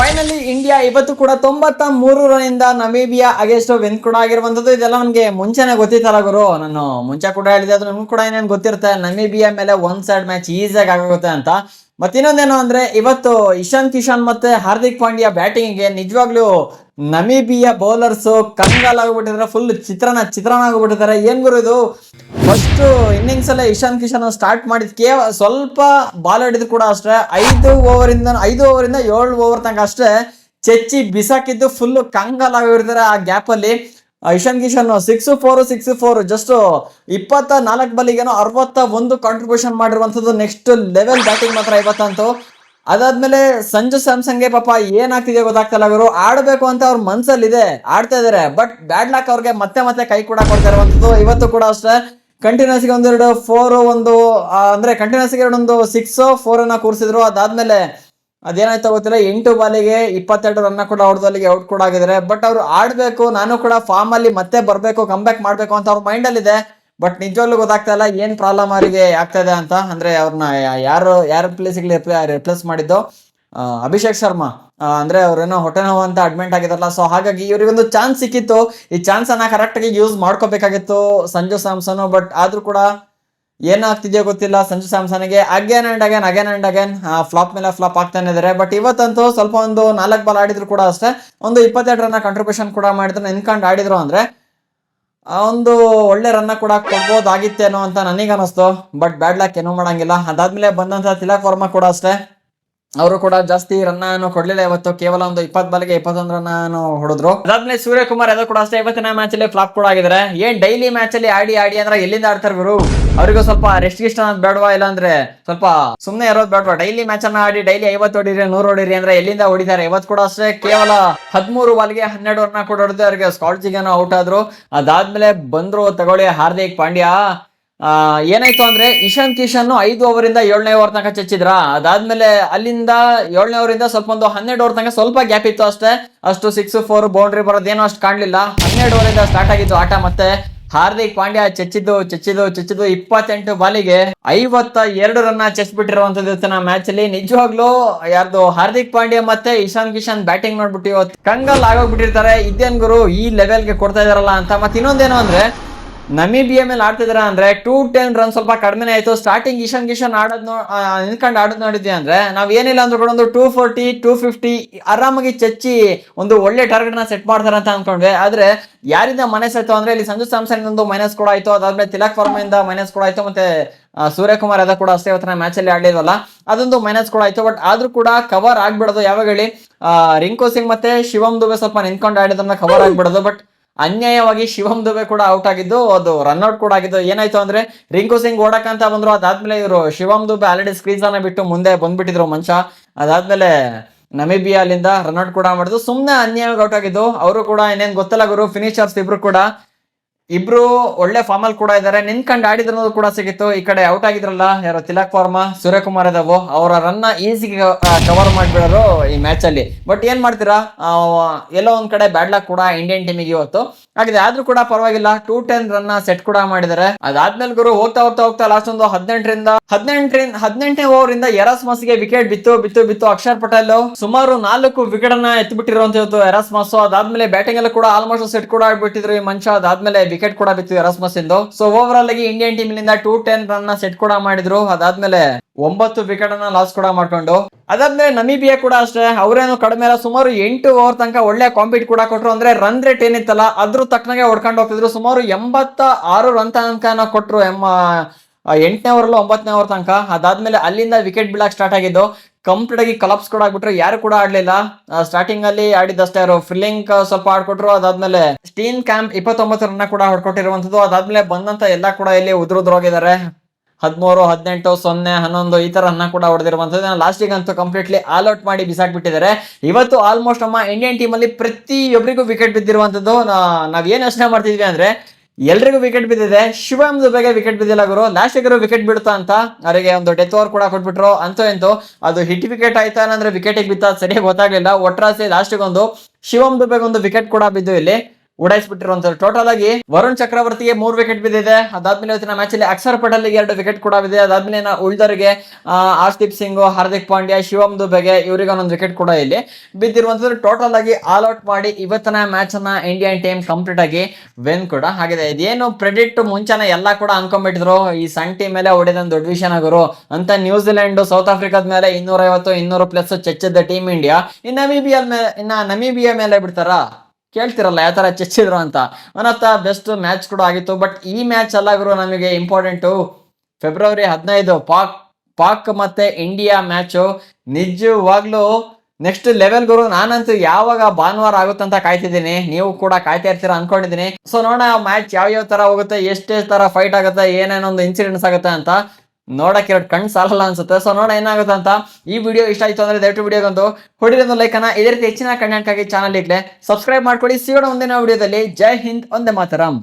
Finally India ಇವತ್ತು ಕೂಡ 93 ರನ್ನಿಂದ Namibia against win ಕೂಡ ಆಗಿರುವಂತದ್ದು. ಇದೆಲ್ಲ ನಮ್ಗೆ ಮುಂಚೆನೆ ಗೊತ್ತಿತ್ತಲ್ಲ ಗುರು, ನಾನು ಮುಂಚೆ ಕೂಡ ಹೇಳಿದೆ, ಅದು ನಮ್ಗೆ ಕೂಡ ಏನೇನು ಗೊತ್ತಿರುತ್ತೆ, ನಮೀಬಿಯಾ ಮೇಲೆ ಒನ್ ಸೈಡ್ ಮ್ಯಾಚ್ ಈಸಿಯಾಗಿ ಆಗುತ್ತೆ ಅಂತ. ಮತ್ತೆ ಇನ್ನೊಂದೇನು ಅಂದ್ರೆ, ಇವತ್ತು ಇಶಾನ್ ಕಿಶನ್ ಮತ್ತೆ ಹಾರ್ದಿಕ್ ಪಾಂಡ್ಯ ಬ್ಯಾಟಿಂಗ್ ಗೆ ನಿಜವಾಗ್ಲೂ ನಮೀಬಿಯಾ ಬೌಲರ್ಸ್ ಕಂಗಾಲ್ ಆಗ್ಬಿಟ್ಟಿದ್ದಾರೆ, ಫುಲ್ ಚಿತ್ರನ ಆಗ್ಬಿಟ್ಟಿದ್ದಾರೆ. ಏನ್ ಗುರು ಇದು, ಫಸ್ಟ್ ಇನ್ನಿಂಗ್ಸ್ ಅಲ್ಲೇ ಇಶಾನ್ ಕಿಶನ್ ಸ್ಟಾರ್ಟ್ ಮಾಡಿದ್ ಕೇವಲ ಸ್ವಲ್ಪ ಬಾಲ್ ಆಡಿದ್ರು ಕೂಡ ಅಷ್ಟೇ 5 ಓವರಿಂದ 7 ಓವರ್ ತನಕ ಅಷ್ಟೇ ಚೆಚ್ಚಿ ಬಿಸಾಕಿದ್ದು ಫುಲ್ ಕಂಗಾಲ್ ಆಗಿರ್ತಾರೆ. ಆ ಗ್ಯಾಪ್ ಅಲ್ಲಿ ಇಶಾನ್ ಕಿಶನ್ 6-4 ಜಸ್ಟ್ 24 ಬಾಲಿಗೇನೋ 61 ಕಾಂಟ್ರಿಬ್ಯೂಷನ್ ಮಾಡಿರುವಂತದ್ದು. ನೆಕ್ಸ್ಟ್ ಲೆವೆಲ್ ಬ್ಯಾಟಿಂಗ್ ಮಾತ್ರ ಇವತ್ತಂತೂ. ಅದಾದ್ಮೇಲೆ ಸಂಜು ಸ್ಯಾಮ್ಸನ್ಗೆ ಪಾಪ ಏನಾಗ್ತಿದೆ ಗೊತ್ತಾಗ್ತಲ್ಲ ಅವರು, ಆಡ್ಬೇಕು ಅಂತ ಅವ್ರ ಮನ್ಸಲ್ಲಿದೆ, ಆಡ್ತಾ ಇದಾರೆ, ಬಟ್ ಬ್ಯಾಡ್ ಲಕ್ ಅವ್ರಿಗೆ ಮತ್ತೆ ಕೈ ಕೂಡ ಕೊಡ್ತಾ ಇರುವಂತದ್ದು. ಇವತ್ತು ಕೂಡ ಅಷ್ಟೇ ಕಂಟಿನ್ಯೂಸ್ ಗೆ ಒಂದೆರಡು 4 ಅಂದ್ರೆ ಕಂಟಿನ್ಯೂಸ್ ಗೆ ಒಂದು 6-4 ಕೂರಿಸಿದ್ರು. ಅದಾದ್ಮೇಲೆ ಅದೇನಾಯ್ತು ಗೊತ್ತಿಲ್ಲ, 8 ಬಾಲಿಗೆ 22 ರನ್ ಕೂಡ ಹೊಡೆದು ಅಲ್ಲಿಗೆ ಔಟ್ ಕೂಡ ಆಗಿದ್ದಾರೆ. ಬಟ್ ಅವ್ರು ಆಡ್ಬೇಕು, ನಾನು ಕೂಡ ಫಾರ್ಮ್ ಅಲ್ಲಿ ಮತ್ತೆ ಬರ್ಬೇಕು, ಕಮ್ ಬ್ಯಾಕ್ ಮಾಡ್ಬೇಕು ಅಂತ ಅವ್ರ ಮೈಂಡ್ ಅಲ್ಲಿ ಇದೆ. ಬಟ್ ನಿಜವಾಗ್ಲೂ ಗೊತ್ತಾಗ್ತಾ ಇಲ್ಲ ಏನ್ ಪ್ರಾಬ್ಲಮ್ ಅವರಿಗೆ ಆಗ್ತಾ ಇದೆ ಅಂತ. ಅಂದ್ರೆ ಅವ್ರನ್ನ ಯಾರ ಪ್ಲೇಸಿಗೆ ರಿಪ್ಲೇಸ್ ಮಾಡಿದ್ದು, ಅಭಿಷೇಕ್ ಶರ್ಮಾ ಅಂದ್ರೆ ಅವ್ರೇನೋ ಹೊಟ್ಟೆ ನೋವು ಅಂತ ಅಡ್ಮಿಟ್ ಆಗಿದಾರಲ್ಲ. ಸೊ ಹಾಗಾಗಿ ಇವರಿಗೊಂದು ಚಾನ್ಸ್ ಸಿಕ್ಕಿತ್ತು, ಈ ಚಾನ್ಸ್ ಅನ್ನ ಕರೆಕ್ಟ್ ಆಗಿ ಯೂಸ್ ಮಾಡ್ಕೋಬೇಕಾಗಿತ್ತು ಸಂಜು ಸ್ಯಾಮ್ಸನ್. ಬಟ್ ಆದ್ರೂ ಕೂಡ ಏನಾಗ್ತಿದೆಯೋ ಗೊತ್ತಿಲ್ಲ ಸಂಜು ಸ್ಯಾಮ್ಸನ್ಗೆ. ಅಗೇನ್ ಅಂಡ್ ಅಗೇನ್ ಫ್ಲಾಪ್ ಮೇಲೆ ಫ್ಲಾಪ್ ಆಗ್ತಾನೆ ಇದಾರೆ. ಬಟ್ ಇವತ್ತಂತೂ ಸ್ವಲ್ಪ ಒಂದು 4 ಬಾಲ್ ಆಡಿದ್ರು ಕೂಡ ಅಷ್ಟೇ ಒಂದು 22 ರನ್ ಕಾಂಟ್ರಿಬ್ಯೂಷನ್ ಕೂಡ ಮಾಡಿದ್ರು. ನೆನ್ಕೊಂಡು ಆಡಿದ್ರು ಅಂದ್ರೆ ಒಂದು ಒಳ್ಳೆ ರನ್ನ ಕೂಡ ಕೊಡ್ಬೋದಾಗಿತ್ತೇನೋ ಅಂತ ನನಗನ್ನಿಸ್ತು. ಬಟ್ ಬ್ಯಾಡ್ ಲಕ್ ಏನೂ ಮಾಡಂಗಿಲ್ಲ. ಅದಾದ್ಮೇಲೆ ಬಂದಂತ ತಿಲಕ್ ವರ್ಮಾ ಕೂಡ ಅಷ್ಟೇ, ಅವರು ಕೂಡ ಜಾಸ್ತಿ ರನ್ ಕೊಡ್ಲಿಲ್ಲ ಇವತ್ತು, ಕೇವಲ ಒಂದು 20 ಬಾಲ್ಗೆ 21 ರನ್ ಹೊಡೆದ್ರು. ಅದಾದ್ಮೇಲೆ ಸೂರ್ಯಕುಮಾರ್ ಯಾದವ್ ಕೂಡ ಅಷ್ಟೇ ಇವತ್ತಿನ ಮ್ಯಾಚ್ ಅಲ್ಲಿ ಫ್ಲಾಪ್ ಕೂಡ ಆಗಿದ್ದಾರೆ. ಏನ್ ಡೈಲಿ ಮ್ಯಾಚ್ ಅಲ್ಲಿ ಆಡಿ ಅಂದ್ರೆ ಎಲ್ಲಿಂದ ಆಡ್ತಾರೆ ಗುರು, ಅವರಿಗೂ ಸ್ವಲ್ಪ ರೆಸ್ಟ್ ಗಿಸ್ಟ್ ಅನ್ನೋದು ಬೇಡವಾ, ಇಲ್ಲ ಅಂದ್ರೆ ಸ್ವಲ್ಪ ಸುಮ್ನೆ ಇರೋದು ಬೇಡವಾ. ಡೈಲಿ ಮ್ಯಾಚ್ ಅನ್ನ ಆಡಿ ಡೈಲಿ 50 ಹೊಡಿರಿ 100 ಹೊಡಿರಿ ಅಂದ್ರೆ ಎಲ್ಲಿಂದ ಹೊಡಿತಾರೆ. ಇವತ್ತು ಕೂಡ ಅಷ್ಟೇ ಕೇವಲ 13 ಬಾಲ್ಗೆ 12 ರನ್ ಕೂಡ ಹೊಡೆದು ಅವರಿಗೆ ಸ್ಕಾಟ್ಜಿಗೇನೋ ಔಟ್ ಆದ್ರು. ಅದಾದ್ಮೇಲೆ ಬಂದ್ರು ತಗೊಳ್ಳಿ ಹಾರ್ದಿಕ್ ಪಾಂಡ್ಯ. ಏನಾಯ್ತು ಅಂದ್ರೆ ಇಶಾನ್ ಕಿಶನ್ 5 ಓವರಿಂದ 7ನೇ ಓವರ್ ತನಕ ಚಚ್ಚಿದ್ರ. ಅದಾದ್ಮೇಲೆ ಅಲ್ಲಿಂದ 7ನೇ ಓವರಿಂದ ಸ್ವಲ್ಪ ಒಂದು 12 ಓವರ್ ತನಕ ಸ್ವಲ್ಪ ಗ್ಯಾಪ್ ಇತ್ತು ಅಷ್ಟೇ. ಅಷ್ಟು 6-4 ಬೌಂಡ್ರಿ ಬರೋದೇನೋ ಅಷ್ಟು ಕಾಣ್ಲಿಲ್ಲ. 12 ಓವರಿಂದ ಸ್ಟಾರ್ಟ್ ಆಗಿತ್ತು ಆಟ. ಮತ್ತೆ ಹಾರ್ದಿಕ್ ಪಾಂಡ್ಯ ಚಚ್ಚಿದ್ದು 28 ಬಾಲಿಗೆ 52 ರನ್ ಚೆಸ್ ಬಿಟ್ಟಿರುವಂತದ್ದು ಇವತ್ತಿನ ಮ್ಯಾಚ್ ಅಲ್ಲಿ. ನಿಜವಾಗ್ಲೂ ಯಾರ್ದು ಹಾರ್ದಿಕ್ ಪಾಂಡ್ಯ ಮತ್ತೆ ಇಶಾನ್ ಕಿಶನ್ ಬ್ಯಾಟಿಂಗ್ ನೋಡ್ಬಿಟ್ಟು ಇವತ್ತು ಕಂಗಲ್ ಆಗೋಗ್ಬಿಟ್ಟಿರ್ತಾರೆ. ಇದೇನ್ ಗುರು ಈ ಲೆವೆಲ್ಗೆ ಕೊಡ್ತಾ ಇದಾರಲ್ಲ ಅಂತ. ಮತ್ತೆ ಇನ್ನೊಂದೇನು ಅಂದ್ರೆ, ನಮೀಬಿಯಾ ಮೇಲೆ ಆಡ್ತಿದಾರ ಅಂದ್ರೆ 210 ರನ್ ಸ್ವಲ್ಪ ಕಡಿಮೆ ಆಯ್ತು. ಸ್ಟಾರ್ಟಿಂಗ್ ಇಶಾನ್ ಕಿಶನ್ ನಿಂತ್ಕೊಂಡು ಆಡೋದ್ ನೋಡಿದ್ವಿ ಅಂದ್ರೆ ನಾವ್ ಏನಿಲ್ಲ ಅಂದ್ರೂ ಕೂಡ ಒಂದು 240-250 ಆರಾಮಾಗಿ ಚಚ್ಚಿ ಒಂದು ಒಳ್ಳೆ ಟಾರ್ಗೆಟ್ ನ ಸೆಟ್ ಮಾಡ್ತಾರೆ ಅಂತ ಅನ್ಕೊಂಡ್ವಿ. ಆದ್ರೆ ಯಾರಿಂದ ಮೈನಸ್ ಆಯ್ತು ಅಂದ್ರೆ, ಇಲ್ಲಿ ಸಂಜು ಸ್ಯಾಮ್ಸನ್ ಒಂದು ಮೈನಸ್ ಕೂಡ ಆಯ್ತು. ಅದಾದ್ಮೇಲೆ ತಿಲಕ್ ವರ್ಮಾ ಇಂದ ಮೈನಸ್ ಕೂಡ ಆಯ್ತು. ಮತ್ತೆ ಸೂರ್ಯಕುಮಾರ್ ಯಾದವ್ ಕೂಡ ಅಷ್ಟೇ ಇವತ್ತಿನ ಮ್ಯಾಚ್ ಅಲ್ಲಿ ಆಡ್ಲಿಲ್ವಲ್ಲ, ಅದೊಂದು ಮೈನಸ್ ಕೂಡ ಆಯ್ತು. ಬಟ್ ಆದ್ರೂ ಕೂಡ ಕವರ್ ಆಗ್ಬಿಡೋದು. ಯಾವಾಗ ಹೇಳಿ, ರಿಂಕು ಸಿಂಗ್ ಮತ್ತೆ ಶಿವಮ್ ದುಬೆ ಸ್ವಲ್ಪ ನಿಂತ್ಕೊಂಡು ಆಡಿದ್ರನ್ನ ಕವರ್ ಆಗ್ಬಿಡೋದು. ಬಟ್ ಅನ್ಯಾಯವಾಗಿ ಶಿವಮ್ ದುಬೆ ಕೂಡ ಔಟ್ ಆಗಿದ್ದು, ಅದು ರನ್ಔಟ್ ಕೂಡ ಆಗಿದ್ದು. ಏನಾಯ್ತು ಅಂದ್ರೆ, ರಿಂಕು ಸಿಂಗ್ ಓಡಕಂತ ಬಂದ್ರು. ಅದಾದ್ಮೇಲೆ ಇವರು ಶಿವಮ್ ದುಬೆ ಆಲ್ರೆಡಿ ಸ್ಕ್ರೀಸ್ ಅನ್ನ ಬಿಟ್ಟು ಮುಂದೆ ಬಂದ್ಬಿಟ್ಟಿದ್ರು ಮನುಷ್ಯ. ಅದಾದ್ಮೇಲೆ ನಮೀಬಿಯಾ ಅಲ್ಲಿಂದ ರನ್ಔಟ್ ಕೂಡ ಮಾಡಿದ್ರು. ಸುಮ್ನೆ ಅನ್ಯಾಯವಾಗಿ ಔಟ್ ಆಗಿದ್ದು. ಅವರು ಕೂಡ ಏನೇನ್ ಗೊತ್ತಲ್ಲ ಗುರು, ಫಿನಿಶರ್ಸ್ ಇಬ್ರು ಒಳ್ಳೆ ಫಾರ್ಮ್ ಅಲ್ಲಿ ಕೂಡ ಇದಾರೆ. ನಿಂತ್ಕೊಂಡು ಆಡಿದ್ರು ಕೂಡ ಸಿಗಿತ್ತು. ಈ ಕಡೆ ಔಟ್ ಆಗಿದ್ರಲ್ಲ ಯಾರು ತಿಲಕ್ ವರ್ಮಾ, ಸೂರ್ಯಕುಮಾರ್ ಯಾದವ್, ಅವರ ರನ್ನ ಈಸಿಗೆ ಕವರ್ ಮಾಡ್ಬಿಡೋರು ಈ ಮ್ಯಾಚ್ ಅಲ್ಲಿ. ಬಟ್ ಏನ್ ಮಾಡ್ತೀರಾ, ಎಲ್ಲೋ ಒಂದ್ ಕಡೆ ಬ್ಯಾಡ್ ಲಕ್ ಕೂಡ ಇಂಡಿಯನ್ ಟೀಮಿಗೆ ಇವತ್ತು ಆಗಿದೆ. ಆದ್ರೂ ಕೂಡ ಪರವಾಗಿಲ್ಲ, 210 ರನ್ ಸೆಟ್ ಕೂಡ ಮಾಡಿದ್ದಾರೆ. ಅದಾದ್ಮೇಲೆ ಗುರು ಹೋಗ್ತಾ ಲಾಸ್ಟ್ ಒಂದು 18ನೇ ಓವರ್ ಇಂದ ಎರಾಸ್ಮಸ್ ಗೆ ವಿಕೆಟ್ ಬಿತ್ತು. ಅಕ್ಷರ್ ಪಟೇಲ್ ಸುಮಾರು 4 ವಿಕೆಟ್ ಅನ್ನ ಎತ್ತಿಬಿಟ್ಟಿರುವಂತ ಎರಾಸ್ಮಸ್. ಅದಾದ್ಮೇಲೆ ಬ್ಯಾಟಿಂಗ್ ಎಲ್ಲ ಕೂಡ ಆಲ್ಮೋಸ್ಟ್ ಸೆಟ್ ಕೂಡ ಆಗ್ಬಿಟ್ಟಿದ್ರು ಈ ಮನುಷ್ಯ. ಅದಾದ್ಮೇಲೆ ವಿಕೆಟ್ ಕೂಡ ಬಿತ್ತು ಎರಾಸ್ಮಸ್ ಇಂದು. ಸೊ ಓವರ್ ಆಲ್ ಆಗಿ ಇಂಡಿಯನ್ ಟೀಮ್ ನಿಂದ 210 ರನ್ ಸೆಟ್ ಕೂಡ ಮಾಡಿದ್ರು. ಅದಾದ್ಮೇಲೆ 9 ವಿಕೆಟ್ ಅನ್ನ ಲಾಸ್ ಕೂಡ ಮಾಡ್ಕೊಂಡು. ಅದಾದ್ಮೇಲೆ ನಮೀಬಿಯಾ ಕೂಡ ಅಷ್ಟೇ, ಅವರೇನು ಕಡಿಮೆ ಅಲ್ಲ, ಸುಮಾರು 8 ಓವರ್ ತನಕ ಒಳ್ಳೆ ಕಾಂಪೀಟ್ ಕೂಡ ಕೊಟ್ರು. ಅಂದ್ರೆ ರನ್ ರೇಟ್ ಏನಿತ್ತಲ್ಲ ಅದ್ರ ತಕ್ಕನಾಗೆ ಹೊಡ್ಕೊಂಡು ಹೋಗ್ತಿದ್ರು. ಸುಮಾರು 86 ರನ್ ತನಕ ಕೊಟ್ರು 8ನೇ ಓವರ್ 9ನೇ ಓವರ್ ತನಕ. ಅದಾದ್ಮೇಲೆ ಅಲ್ಲಿಂದ ವಿಕೆಟ್ ಬೀಳಕ್ ಸ್ಟಾರ್ಟ್ ಆಗಿದ್ದು. ಕಂಪ್ಲೀಟ್ ಆಗಿ ಕಲಾಪ್ಸ್ ಕೂಡ ಆಗ್ಬಿಟ್ರು, ಯಾರು ಕೂಡ ಆಡ್ಲಿಲ್ಲ. ಸ್ಟಾರ್ಟಿಂಗ್ ಅಲ್ಲಿ ಆಡಿದಷ್ಟೇ ಅವರು ಫ್ರಿಲಿಂಕ್ ಸ್ವಲ್ಪ ಆಡ್ಕೊಟ್ರು. ಅದಾದ್ಮೇಲೆ ಸ್ಟೀನ್ ಕ್ಯಾಂಪ್ 29 ರನ್ ಕೂಡ ಹೊಡ್ಕೊಟ್ಟಿರುವಂತದ್ದು. ಅದಾದ್ಮೇಲೆ ಬಂದಂತ ಎಲ್ಲ ಕೂಡ ಇಲ್ಲಿ ಉದ್ರೋಗಿದ್ದಾರೆ. 13, 18, 0, 11 ಈ ತರ ರನ್ ಕೂಡ ಹೊಡೆದಿರುವಂತದ್ದು. ಲಾಸ್ಟಿಗೆ ಅಂತೂ ಕಂಪ್ಲೀಟ್ಲಿ ಆಲ್ ಔಟ್ ಮಾಡಿ ಬಿಸಾಕ್ ಬಿಟ್ಟಿದ್ದಾರೆ. ಇವತ್ತು ಆಲ್ಮೋಸ್ಟ್ ನಮ್ಮ ಇಂಡಿಯನ್ ಟೀಮ್ ಅಲ್ಲಿ ಪ್ರತಿಯೊಬ್ಬರಿಗೂ ವಿಕೆಟ್ ಬಿದ್ದಿರುವಂತದ್ದು. ನಾವ್ ಏನ್ ಯೋಚನೆ ಮಾಡ್ತಿದ್ವಿ ಅಂದ್ರೆ, ಎಲ್ರಿಗೂ ವಿಕೆಟ್ ಬಿದ್ದಿದೆ, ಶಿವಮ್ ದುಬೆಗೆ ವಿಕೆಟ್ ಬಿದ್ದಿಲ್ಲ ಗುರು. ಲಾಸ್ಟಿಗೆ ವಿಕೆಟ್ ಬಿಡುತ್ತಾ ಅಂತ ಅವರಿಗೆ ಒಂದು ಡೆತ್ ಓವರ್ ಕೂಡ ಕೊಟ್ಬಿಟ್ರು. ಅಂತೂ ಅದು ಹಿಟ್ ವಿಕೆಟ್ ಆಯ್ತಾ ಅಂದ್ರೆ ವಿಕೆಟ್ ಬಿತ್ತ ಸರಿಯಾಗಿ ಗೊತ್ತಾಗ್ಲಿಲ್ಲ. ಒಟ್ರಾಸಿ ಲಾಸ್ಟಿಗೆ ಒಂದು ಶಿವಮ್ ದುಬೆಗೆ ಒಂದು ವಿಕೆಟ್ ಕೂಡ ಬಿದ್ದು ಇಲ್ಲಿ ಉಡಾಯಿಸ್ಬಿಟ್ಟಿರುವಂತದ್ದು. ಟೋಟಲ್ ಆಗಿ ವರುಣ್ ಚಕ್ರವರ್ತಿಗೆ 3 ವಿಕೆಟ್ ಬಿದ್ದಿದೆ. ಅದಾದ್ಮೇಲೆ ಇವತ್ತಿನ ಮ್ಯಾಚ್ ಅಲ್ಲಿ ಅಕ್ಷರ್ ಪಟೇಲ್ಗೆ 2 ವಿಕೆಟ್ ಕೂಡ ಬಿದ್ದಿದೆ. ಅದಾದ್ಮೇಲೆ ಉಳಿದವರಿಗೆ ಆರ್ಶದೀಪ್ ಸಿಂಗ್, ಹಾರ್ದಿಕ್ ಪಾಂಡ್ಯ, ಶಿವಮ್ ದುಬೆಗೆ ಇವರಿಗೆ ಒಂದೊಂದು ವಿಕೆಟ್ ಕೂಡ ಇಲ್ಲಿ ಬಿದ್ದಿರುವಂತದ್ದು. ಟೋಟಲ್ ಆಗಿ ಆಲ್ ಔಟ್ ಮಾಡಿ ಇವತ್ತಿನ ಮ್ಯಾಚ್ ಅನ್ನ ಇಂಡಿಯನ್ ಟೀಮ್ ಕಂಪ್ಲೀಟ್ ಆಗಿ ವಿನ್ ಕೂಡ ಆಗಿದೆ. ಇದೇನು ಪ್ರೆಡಿಕ್ಟ್ ಮುಂಚೆನೆ ಎಲ್ಲ ಕೂಡ ಅನ್ಕೊಂಡ್ಬಿಟ್ಟಿದ್ರು, ಈ ಸಣ್ಣ ಟೀಮ್ ಮೇಲೆ ಹೊಡೆದ ದೊಡ್ಡ ವಿಷಯನ ಗುರು ಅಂತ. ನ್ಯೂಜಿಲೆಂಡ್, ಸೌತ್ ಆಫ್ರಿಕಾದ ಮೇಲೆ 250-200+ ಚೆಚ್ಚಿದ್ದ ಟೀಮ್ ಇಂಡಿಯಾ ನಮೀಬಿಯಾ ಮೇಲೆ ಬಿಡ್ತಾರ? ಕೇಳ್ತಿರಲ್ಲ ಯಾವ ತರ ಚೆಚ್ಚಿದ್ರು ಅಂತ. One of the best match ಕೂಡ ಆಗಿತ್ತು. ಬಟ್ ಈ ಮ್ಯಾಚ್ ಅಲ್ಲ ಗುರು ನಮಗೆ ಇಂಪಾರ್ಟೆಂಟು. ಫೆಬ್ರವರಿ 15 ಪಾಕ್ ಮತ್ತೆ ಇಂಡಿಯಾ ಮ್ಯಾಚು ನಿಜವಾಗ್ಲೂ ನೆಕ್ಸ್ಟ್ ಲೆವೆಲ್ ಗುರು. ನಾನಂತೂ ಯಾವಾಗ ಭಾನುವಾರ ಆಗುತ್ತಂತ ಕಾಯ್ತಿದ್ದೀನಿ, ನೀವು ಕೂಡ ಕಾಯ್ತಾ ಇರ್ತೀರಾ ಅನ್ಕೊಂಡಿದ್ದೀನಿ. ಸೊ ನೋಡೋಣ ಮ್ಯಾಚ್ ಯಾವ ತರ ಹೋಗುತ್ತೆ, ಎಷ್ಟೇ ತರ ಫೈಟ್ ಆಗುತ್ತೆ, ಏನೇನೊಂದು ಇನ್ಸಿಡೆಂಟ್ಸ್ ಆಗುತ್ತೆ ಅಂತ ನೋಡಕ್ಕೆ ಕಣ್ ಸಾಲಲ್ಲ ಅನ್ಸುತ್ತೆ. ಸೊ ನೋಡ ಏನಾಗುತ್ತೆ ಅಂತ. ಈ ವಿಡಿಯೋ ಇಷ್ಟ ಆಯ್ತು ಅಂದ್ರೆ ದಯವಿಟ್ಟು ವಿಡಿಯೋಗೊಂದು ಹೊಡಿರೋದು ಲೈಕ್ ಅನ್ನ, ಇದೇ ರೀತಿ ಹೆಚ್ಚಿನ ಕಂಟೆಂಟ್ ಆಗಿ ಚಾನಲ್ ಇಗ್ಲೆ ಸಬ್ಸ್ಕ್ರೈಬ್ ಮಾಡ್ಕೊಳ್ಳಿ. ಸಿಗೋಣ ಮುಂದಿನ ವಿಡಿಯೋದಲ್ಲಿ. ಜೈ ಹಿಂದ್, ಒಂದೇ ಮಾತರಂ.